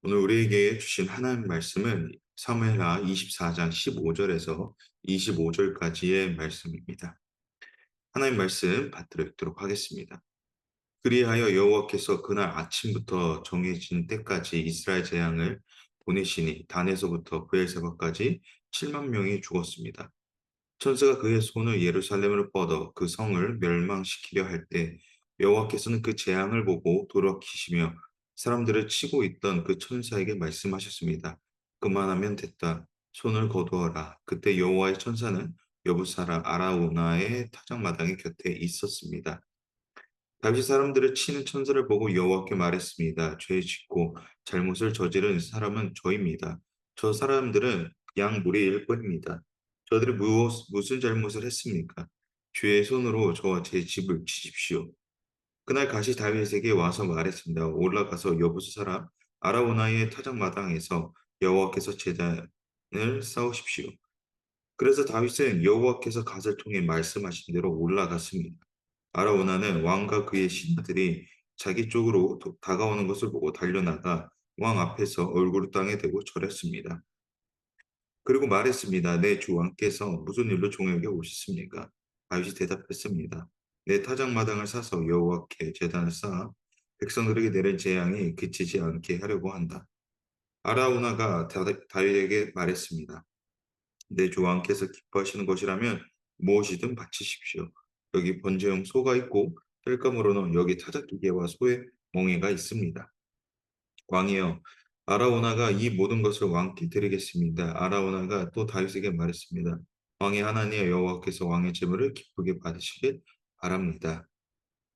오늘 우리에게 주신 하나님 말씀은 사무엘하 24장 15절에서 25절까지의 말씀입니다. 하나님 말씀 받들어 읽도록 하겠습니다. 그리하여 여호와께서 그날 아침부터 정해진 때까지 이스라엘 재앙을 보내시니 단에서부터 브엘세바까지 7만 명이 죽었습니다. 천사가 그의 손을 예루살렘으로 뻗어 그 성을 멸망시키려 할 때 여호와께서는 그 재앙을 보고 돌이키시며 사람들을 치고 있던 그 천사에게 말씀하셨습니다. 그만하면 됐다. 손을 거두어라. 그때 여호와의 천사는 여부 사람 아라우나의 타작마당의 곁에 있었습니다. 다윗이 사람들을 치는 천사를 보고 여호와께 말했습니다. 죄 짓고 잘못을 저지른 사람은 저입니다. 저 사람들은 그냥 무리일 뿐입니다. 저들이 무슨 잘못을 했습니까? 주의 손으로 저와 제 집을 치십시오. 그날 가시 다윗에게 와서 말했습니다. 올라가서 여부수 사람 아라우나의 타작마당에서 여호와께서 제단을 쌓으십시오. 그래서 다윗은 여호와께서 갓을 통해 말씀하신 대로 올라갔습니다. 아라우나는 왕과 그의 신하들이 자기 쪽으로 다가오는 것을 보고 달려나가 왕 앞에서 얼굴을 땅에 대고 절했습니다. 그리고 말했습니다. 내 주 왕께서 무슨 일로 종에게 오셨습니까? 다윗이 대답했습니다. 내 타작마당을 사서 여호와께 제단을 쌓아 백성들에게 내린 재앙이 그치지 않게 하려고 한다. 아라우나가 다윗에게 말했습니다. 내 주 왕께서 기뻐하시는 것이라면 무엇이든 바치십시오. 여기 번제용 소가 있고 뜰감으로는 여기 타작기계와 소의 멍에가 있습니다. 왕이여, 아라우나가 이 모든 것을 왕께 드리겠습니다. 아라우나가 또 다윗에게 말했습니다. 왕의 하나님 여호와께서 왕의 제물을 기쁘게 받으시길 바랍니다.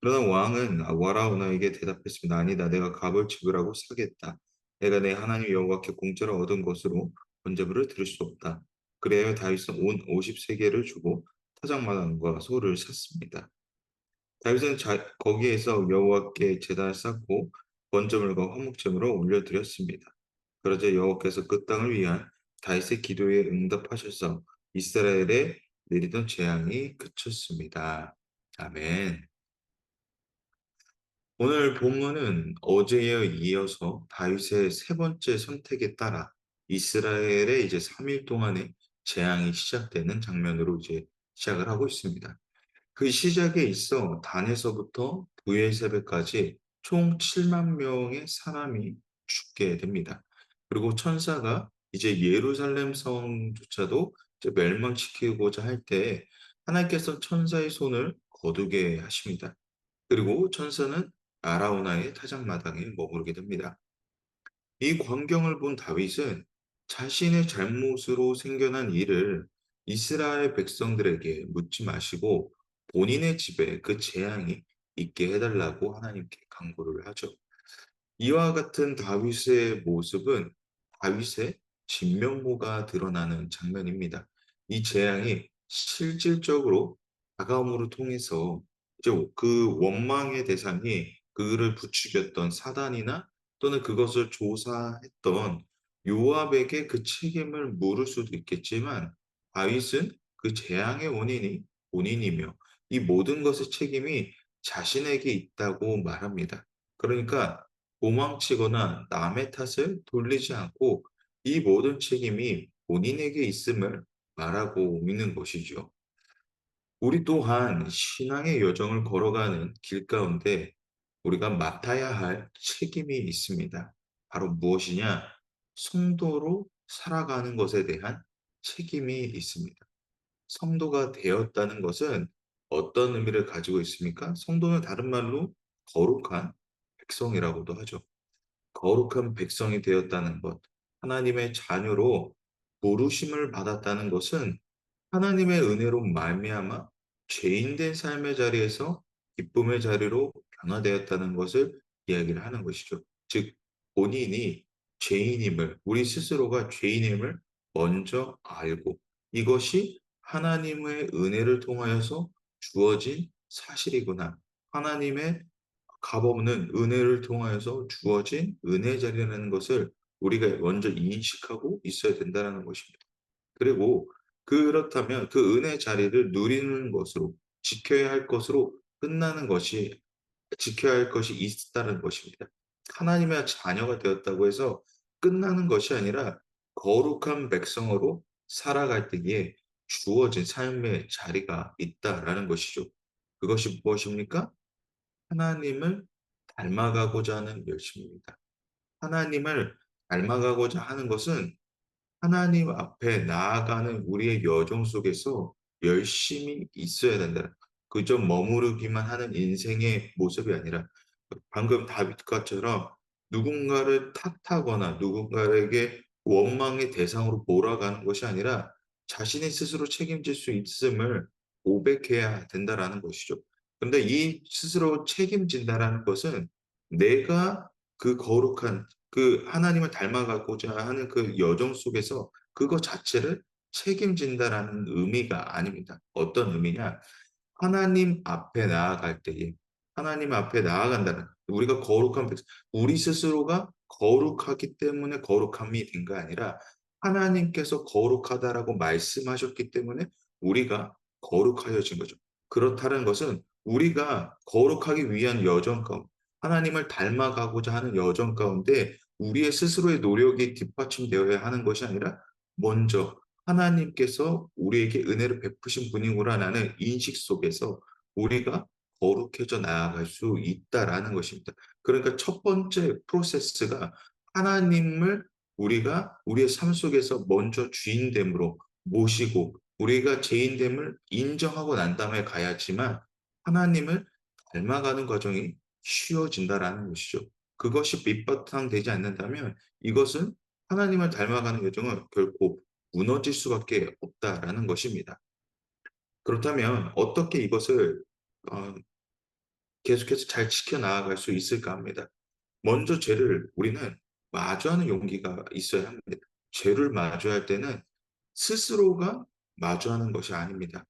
그러나 왕은 아라우나에게 대답했습니다. 아니다, 내가 값을 지불하고 사겠다. 내가 내 하나님 여호와께 공짜로 얻은 것으로 번제물을 드릴 수 없다. 그래야 다윗은 온 50세계를 주고 타작마당과 소를 샀습니다. 다윗은 거기에서 여호와께 제단을 쌓고 번제물과 화목제물을 올려드렸습니다. 그러자 여호와께서 그 땅을 위한 다윗의 기도에 응답하셔서 이스라엘에 내리던 재앙이 그쳤습니다. 아멘. 오늘 본문은 어제에 이어서 다윗의 세 번째 선택에 따라 이스라엘의 이제 3일 동안의 재앙이 시작되는 장면으로 이제 시작을 하고 있습니다. 그 시작에 있어 단에서부터 브엘세바까지 총 7만 명의 사람이 죽게 됩니다. 그리고 천사가 이제 예루살렘 성조차도 이제 멸망시키고자 할 때 하나님께서 천사의 손을 거두게 하십니다. 그리고 천사는 아라우나의 타작마당에 머무르게 됩니다. 이 광경을 본 다윗은 자신의 잘못으로 생겨난 일을 이스라엘 백성들에게 묻지 마시고 본인의 집에 그 재앙이 있게 해달라고 하나님께 간구를 하죠. 이와 같은 다윗의 모습은 다윗의 진면모가 드러나는 장면입니다. 이 재앙이 실질적으로 다가옴으로 통해서 이제 그 원망의 대상이 그를 부추겼던 사단이나 또는 그것을 조사했던 요압에게 그 책임을 물을 수도 있겠지만 다윗은 그 재앙의 원인이 본인이며 이 모든 것의 책임이 자신에게 있다고 말합니다. 그러니까 도망치거나 남의 탓을 돌리지 않고 이 모든 책임이 본인에게 있음을 말하고 있는 것이죠. 우리 또한 신앙의 여정을 걸어가는 길 가운데 우리가 맡아야 할 책임이 있습니다. 바로 무엇이냐? 성도로 살아가는 것에 대한 책임이 있습니다. 성도가 되었다는 것은 어떤 의미를 가지고 있습니까? 성도는 다른 말로 거룩한 백성이라고도 하죠. 거룩한 백성이 되었다는 것, 하나님의 자녀로 부르심을 받았다는 것은 하나님의 은혜로 말미암아 죄인된 삶의 자리에서 기쁨의 자리로 변화되었다는 것을 이야기를 하는 것이죠. 즉 본인이 죄인임을 우리 스스로가 죄인임을 먼저 알고 이것이 하나님의 은혜를 통하여서 주어진 사실이구나. 하나님의 값없는 은혜를 통하여서 주어진 은혜 자리라는 것을 우리가 먼저 인식하고 있어야 된다는 것입니다. 그리고 그렇다면 그 은혜 자리를 누리는 것으로 지켜야 할 것으로 끝나는 것이 지켜야 할 것이 있다는 것입니다. 하나님의 자녀가 되었다고 해서 끝나는 것이 아니라 거룩한 백성으로 살아갈 때에 주어진 삶의 자리가 있다라는 것이죠. 그것이 무엇입니까? 하나님을 닮아가고자 하는 열심입니다. 하나님을 닮아가고자 하는 것은 하나님 앞에 나아가는 우리의 여정 속에서 열심히 있어야 된다. 그저 머무르기만 하는 인생의 모습이 아니라 방금 다윗과처럼 누군가를 탓하거나 누군가에게 원망의 대상으로 몰아가는 것이 아니라 자신이 스스로 책임질 수 있음을 고백해야 된다라는 것이죠. 근데 이 스스로 책임진다라는 것은 내가 그 거룩한 그 하나님을 닮아가고자 하는 그 여정 속에서 그거 자체를 책임진다라는 의미가 아닙니다. 어떤 의미냐? 하나님 앞에 나아갈 때에 하나님 앞에 나아간다는 우리가 거룩한 백성 우리 스스로가 거룩하기 때문에 거룩함이 된 게 아니라 하나님께서 거룩하다라고 말씀하셨기 때문에 우리가 거룩하여진 거죠. 그렇다는 것은 우리가 거룩하기 위한 여정 가운데 하나님을 닮아가고자 하는 여정 가운데 우리의 스스로의 노력이 뒷받침되어야 하는 것이 아니라 먼저 하나님께서 우리에게 은혜를 베푸신 분이구나라는 인식 속에서 우리가 거룩해져 나아갈 수 있다라는 것입니다. 그러니까 첫 번째 프로세스가 하나님을 우리가 우리의 삶 속에서 먼저 주인됨으로 모시고 우리가 죄인됨을 인정하고 난 다음에 가야지만 하나님을 닮아가는 과정이 쉬워진다라는 것이죠. 그것이 밑바탕 되지 않는다면 이것은 하나님을 닮아가는 과정은 결코 무너질 수밖에 없다라는 것입니다. 그렇다면 어떻게 이것을 어 계속해서 잘 지켜나갈 수 있을까 합니다. 먼저 죄를 우리는 마주하는 용기가 있어야 합니다. 죄를 마주할 때는 스스로가 마주하는 것이 아닙니다.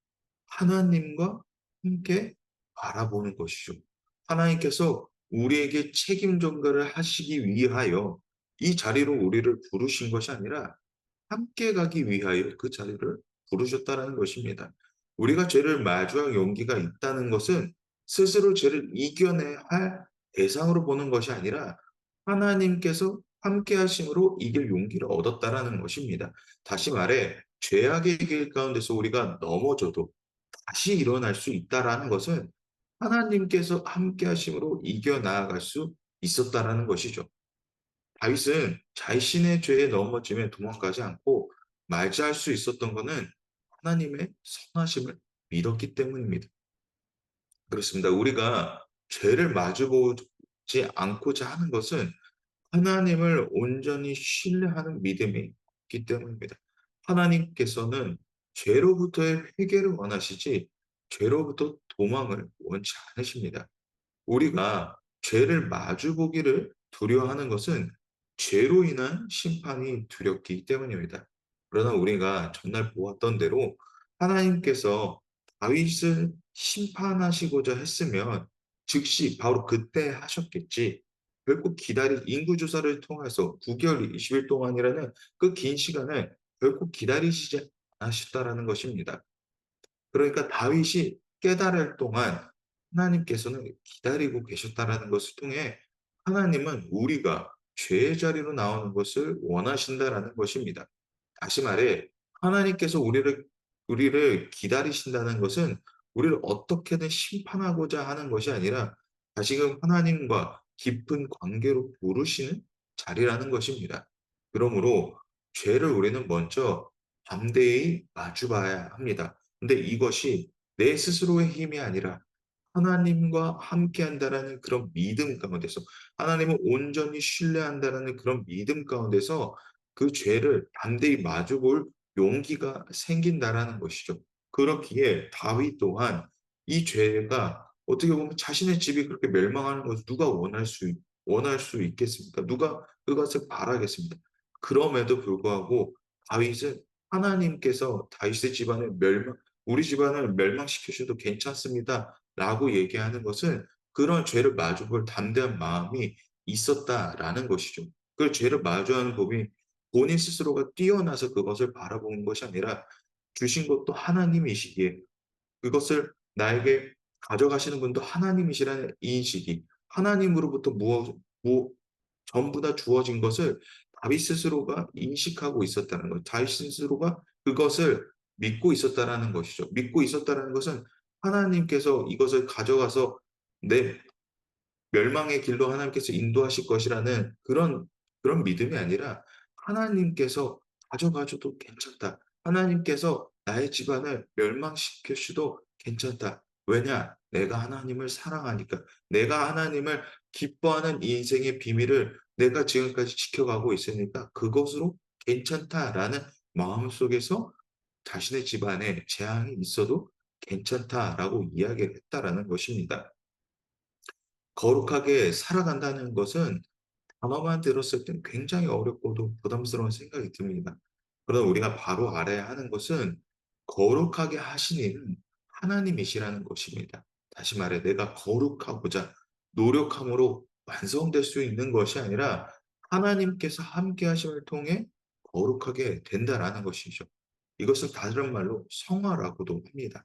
하나님과 함께 바라보는 것이죠. 하나님께서 우리에게 책임 전가를 하시기 위하여 이 자리로 우리를 부르신 것이 아니라 함께 가기 위하여 그 자리를 부르셨다라는 것입니다. 우리가 죄를 마주할 용기가 있다는 것은 스스로 죄를 이겨내야 할 대상으로 보는 것이 아니라 하나님께서 함께 하심으로 이길 용기를 얻었다라는 것입니다. 다시 말해 죄악의 길 가운데서 우리가 넘어져도 다시 일어날 수 있다라는 것은 하나님께서 함께 하심으로 이겨 나아갈 수 있었다라는 것이죠. 다윗은 자신의 죄에 넘어지며 도망가지 않고 말지할 수 있었던 것은 하나님의 선하심을 믿었기 때문입니다. 그렇습니다. 우리가 죄를 마주보지 않고자 하는 것은 하나님을 온전히 신뢰하는 믿음이 있기 때문입니다. 하나님께서는 죄로부터의 회개를 원하시지 죄로부터 도망을 원치 않으십니다. 우리가 죄를 마주보기를 두려워하는 것은 죄로 인한 심판이 두렵기 때문입니다. 그러나 우리가 전날 보았던 대로 하나님께서 다윗을 심판하시고자 했으면 즉시 바로 그때 하셨겠지. 결국 기다린 인구조사를 통해서 9개월 20일 동안이라는 그 긴 시간을 결국 기다리시지 않으셨다라는 것입니다. 그러니까 다윗이 깨달을 동안 하나님께서는 기다리고 계셨다라는 것을 통해 하나님은 우리가 죄의 자리로 나오는 것을 원하신다라는 것입니다. 다시 말해 하나님께서 우리를 기다리신다는 것은 우리를 어떻게든 심판하고자 하는 것이 아니라 다시금 하나님과 깊은 관계로 부르시는 자리라는 것입니다. 그러므로 죄를 우리는 먼저 담대히 마주 봐야 합니다. 근데 이것이 내 스스로의 힘이 아니라 하나님과 함께한다라는 그런 믿음 가운데서 하나님을 온전히 신뢰한다라는 그런 믿음 가운데서 그 죄를 담대히 마주 볼 용기가 생긴다라는 것이죠. 그렇기에 다윗 또한 이 죄가 어떻게 보면 자신의 집이 그렇게 멸망하는 것을 누가 원할 수 있겠습니까? 누가 그것을 바라겠습니까? 그럼에도 불구하고 다윗은 하나님께서 다윗의 집안을 우리 집안을 멸망시키셔도 괜찮습니다라고 얘기하는 것은 그런 죄를 마주볼 담대한 마음이 있었다라는 것이죠. 그 죄를 마주하는 법이 본인 스스로가 뛰어나서 그것을 바라보는 것이 아니라 주신 것도 하나님이시기에 그것을 나에게 가져가시는 분도 하나님이시라는 인식이 하나님으로부터 전부 다 주어진 것을 다윗 스스로가 인식하고 있었다는 것, 다윗 스스로가 그것을 믿고 있었다라는 것이죠. 믿고 있었다라는 것은 하나님께서 이것을 가져가서 내 멸망의 길로 하나님께서 인도하실 것이라는 그런 믿음이 아니라 하나님께서 가져가셔도 괜찮다. 하나님께서 나의 집안을 멸망시키셔도 괜찮다. 왜냐? 내가 하나님을 사랑하니까. 내가 하나님을 기뻐하는 이 인생의 비밀을 내가 지금까지 지켜가고 있으니까 그것으로 괜찮다라는 마음속에서 자신의 집안에 재앙이 있어도 괜찮다라고 이야기를 했다라는 것입니다. 거룩하게 살아간다는 것은 단어만 들었을 땐 굉장히 어렵고도 부담스러운 생각이 듭니다. 그러나 우리가 바로 알아야 하는 것은 거룩하게 하신 이는 하나님이시라는 것입니다. 다시 말해 내가 거룩하고자 노력함으로 완성될 수 있는 것이 아니라 하나님께서 함께 하심을 통해 거룩하게 된다라는 것이죠. 이것을 다른 말로 성화라고도 합니다.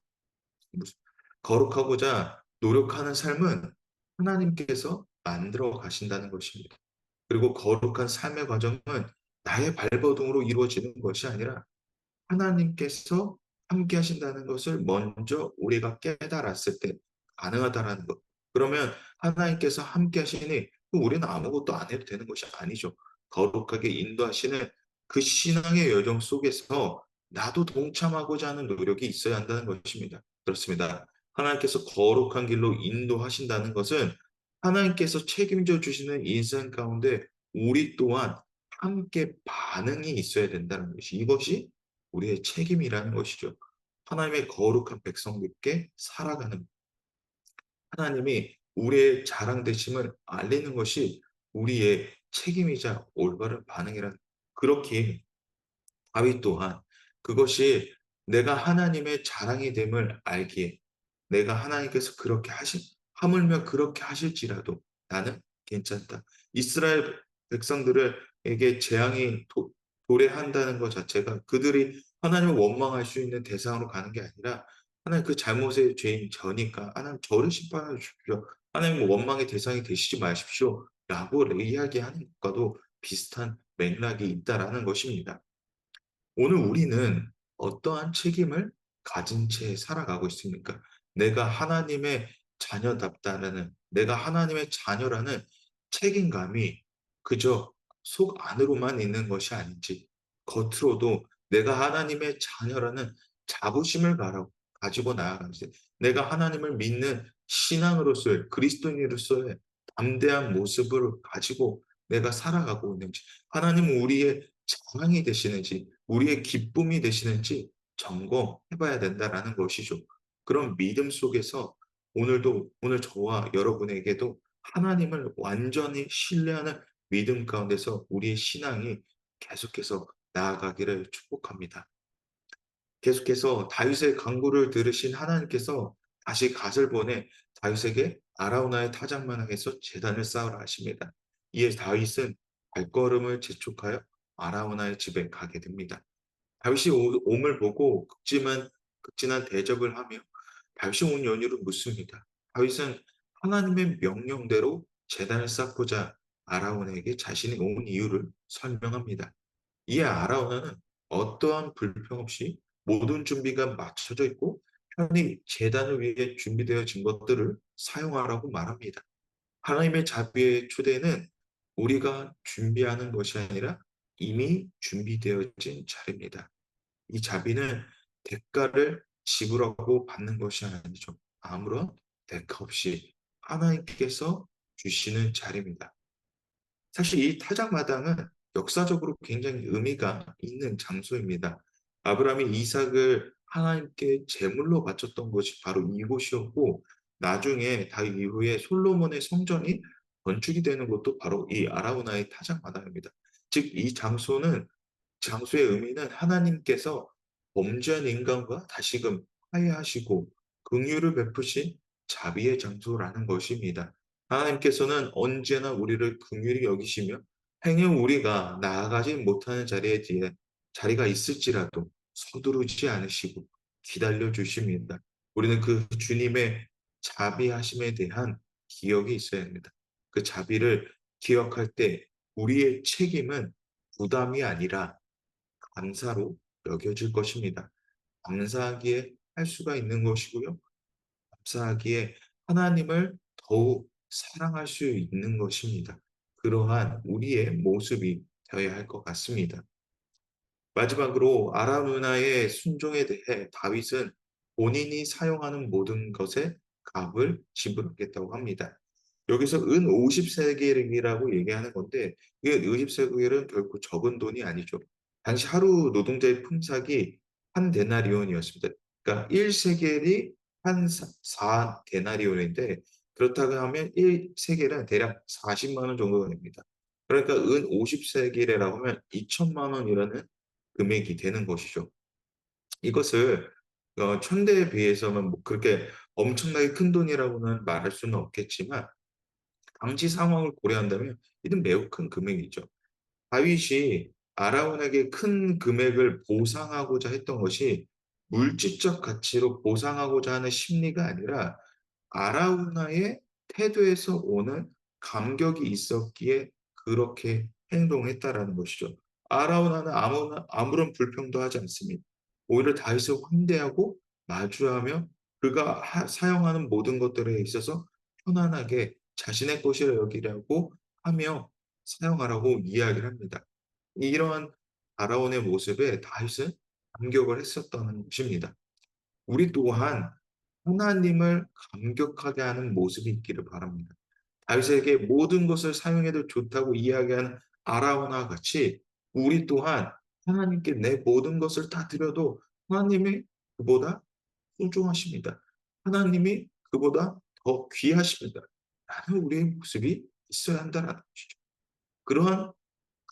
무슨 거룩하고자 노력하는 삶은 하나님께서 만들어 가신다는 것입니다. 그리고 거룩한 삶의 과정은 나의 발버둥으로 이루어지는 것이 아니라 하나님께서 함께 하신다는 것을 먼저 우리가 깨달았을 때 가능하다라는 것. 그러면 하나님께서 함께 하시니 우리는 아무것도 안 해도 되는 것이 아니죠. 거룩하게 인도하시는 그 신앙의 여정 속에서 나도 동참하고자 하는 노력이 있어야 한다는 것입니다. 그렇습니다. 하나님께서 거룩한 길로 인도하신다는 것은 하나님께서 책임져 주시는 인생 가운데 우리 또한 함께 반응이 있어야 된다는 것이 이것이 우리의 책임이라는 것이죠. 하나님의 거룩한 백성들께 살아가는 하나님이 우리의 자랑 되심을 알리는 것이 우리의 책임이자 올바른 반응이란 그렇게 다윗 또한 그것이 내가 하나님의 자랑이 됨을 알기에 내가 하나님께서 그렇게 하신 하물며 그렇게 하실지라도 나는 괜찮다. 이스라엘 백성들에게 재앙이 도래한다는 것 자체가 그들이 하나님을 원망할 수 있는 대상으로 가는 게 아니라 하나님 그 잘못의 죄인 저니까 하나님 저를 심판해 주십시오. 하나님 원망의 대상이 되시지 마십시오. 라고 이야기하는 것과도 비슷한 맥락이 있다라는 것입니다. 오늘 우리는 어떠한 책임을 가진 채 살아가고 있습니까? 내가 하나님의 자녀답다라는, 내가 하나님의 자녀라는 책임감이 그저 속 안으로만 있는 것이 아닌지, 겉으로도 내가 하나님의 자녀라는 자부심을 가지고 나아가는지, 내가 하나님을 믿는 신앙으로서의, 그리스도인으로서의 담대한 모습을 가지고 내가 살아가고 있는지, 하나님은 우리의 자랑이 되시는지, 우리의 기쁨이 되시는지 점검해 봐야 된다라는 것이죠. 그런 믿음 속에서 오늘 저와 여러분에게도 하나님을 완전히 신뢰하는 믿음 가운데서 우리의 신앙이 계속해서 나아가기를 축복합니다. 계속해서 다윗의 간구를 들으신 하나님께서 다시 갓을 보내 다윗에게 아라우나의 타작마당에서 제단을 쌓으라 하십니다. 이에 다윗은 발걸음을 재촉하여 아라우나의 집에 가게 됩니다. 다윗이 옴을 보고 극진한 대접을 하며 다윗이 온 연유를 묻습니다. 다윗은 하나님의 명령대로 제단을 쌓고자 아라운에게 자신이 온 이유를 설명합니다. 이에 아라우나는 어떠한 불평 없이 모든 준비가 마쳐져 있고 편히 제단을 위해 준비되어진 것들을 사용하라고 말합니다. 하나님의 자비의 초대는 우리가 준비하는 것이 아니라 이미 준비되어진 자리입니다. 이 자비는 대가를 지불하고 받는 것이 아니죠. 아무런 대가 없이 하나님께서 주시는 자리입니다. 사실 이 타작마당은 역사적으로 굉장히 의미가 있는 장소입니다. 아브라함이 이삭을 하나님께 제물로 바쳤던 것이 바로 이곳이었고, 나중에 다윗 이후에 솔로몬의 성전이 건축이 되는 것도 바로 이 아라우나의 타작마당입니다. 즉, 이 장소의 의미는 하나님께서 범죄한 인간과 다시금 화해하시고 긍휼을 베푸신 자비의 장소라는 것입니다. 하나님께서는 언제나 우리를 긍휼히 여기시며 행여 우리가 나아가지 못하는 자리가 있을지라도 서두르지 않으시고 기다려 주십니다. 우리는 그 주님의 자비하심에 대한 기억이 있어야 합니다. 그 자비를 기억할 때 우리의 책임은 부담이 아니라 감사로 여겨질 것입니다. 감사하기에 할 수가 있는 것이고요. 감사하기에 하나님을 더욱 사랑할 수 있는 것입니다. 그러한 우리의 모습이 되어야 할 것 같습니다. 마지막으로 아람 문화의 순종에 대해 다윗은 본인이 사용하는 모든 것에 값을 지불하겠다고 합니다. 여기서 은 50세겔이라고 얘기하는 건데 이게 50세겔은 결코 적은 돈이 아니죠. 당시 하루 노동자의 품삯이 한 데나리온이었습니다. 그러니까 1세겔이 한 4데나리온인데 그렇다고 하면 1세겔은 대략 40만 원 정도가 됩니다. 그러니까 은 50세겔이라고 하면 2천만 원이라는 금액이 되는 것이죠. 이것을 천대에 비해서는 뭐 그렇게 엄청나게 큰 돈이라고는 말할 수는 없겠지만 당시 상황을 고려한다면 이는 매우 큰 금액이죠. 다윗이 아라운에게 큰 금액을 보상하고자 했던 것이 물질적 가치로 보상하고자 하는 심리가 아니라 아라우나의 태도에서 오는 감격이 있었기에 그렇게 행동했다라는 것이죠. 아라우나는 아무런 불평도 하지 않습니다. 오히려 다윗을 환대하고 마주하며 그가 사용하는 모든 것들에 있어서 편안하게 자신의 것이라 여기라고 하며 사용하라고 이야기를 합니다. 이러한 아라온의 모습에 다윗은 감격을 했었다는 것입니다. 우리 또한 하나님을 감격하게 하는 모습이 있기를 바랍니다. 다윗에게 모든 것을 사용해도 좋다고 이야기하는 아라오나 같이 우리 또한 하나님께 내 모든 것을 다 드려도 하나님이 그보다 소중하십니다. 하나님이 그보다 더 귀하십니다. 라는 우리의 모습이 있어야 한다는 것이죠. 그러한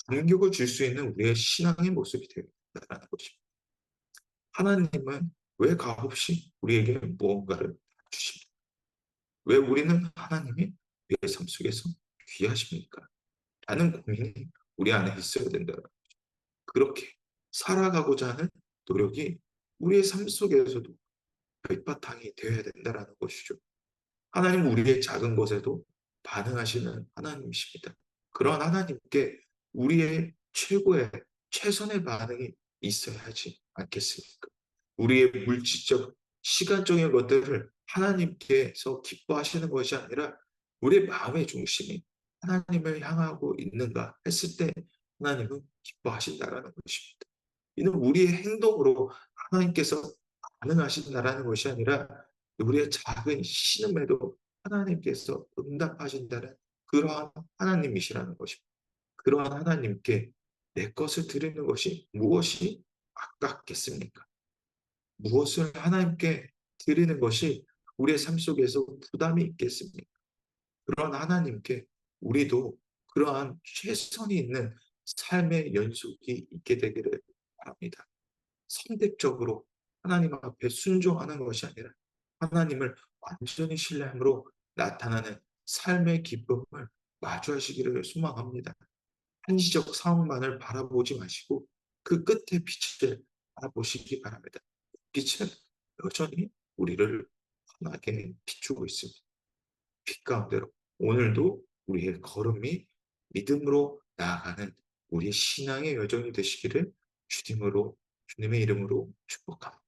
감격을 줄 수 있는 우리의 신앙의 모습이 되어야 한다는 것입니다. 하나님은 왜 값없이 우리에게 무언가를 주십니까? 왜 우리는 하나님이 우리의 삶 속에서 귀하십니까? 라는 고민이 우리 안에 있어야 된다. 그렇게 살아가고자 하는 노력이 우리의 삶 속에서도 밑바탕이 되어야 된다는 것이죠. 하나님은 우리의 작은 것에도 반응하시는 하나님이십니다. 그런 하나님께 우리의 최고의 최선의 반응이 있어야 하지 않겠습니까? 우리의 물질적, 시간적인 것들을 하나님께서 기뻐하시는 것이 아니라 우리의 마음의 중심이 하나님을 향하고 있는가 했을 때 하나님은 기뻐하신다라는 것입니다. 이는 우리의 행동으로 하나님께서 반응하신다라는 것이 아니라 우리의 작은 신음에도 하나님께서 응답하신다는 그러한 하나님이시라는 것입니다. 그러한 하나님께 내 것을 드리는 것이 무엇이 아깝겠습니까? 무엇을 하나님께 드리는 것이 우리의 삶 속에서 부담이 있겠습니까? 그런 하나님께 우리도 그러한 최선이 있는 삶의 연속이 있게 되기를 바랍니다. 선택적으로 하나님 앞에 순종하는 것이 아니라 하나님을 완전히 신뢰함으로 나타나는 삶의 기쁨을 마주하시기를 소망합니다. 한시적 상황만을 바라보지 마시고 그 끝에 빛을 바라보시기 바랍니다. 빛은 여전히 우리를 환하게 비추고 있습니다. 빛 가운데로 오늘도 우리의 걸음이 믿음으로 나아가는 우리의 신앙의 여정이 되시기를 주님의 이름으로 축복합니다.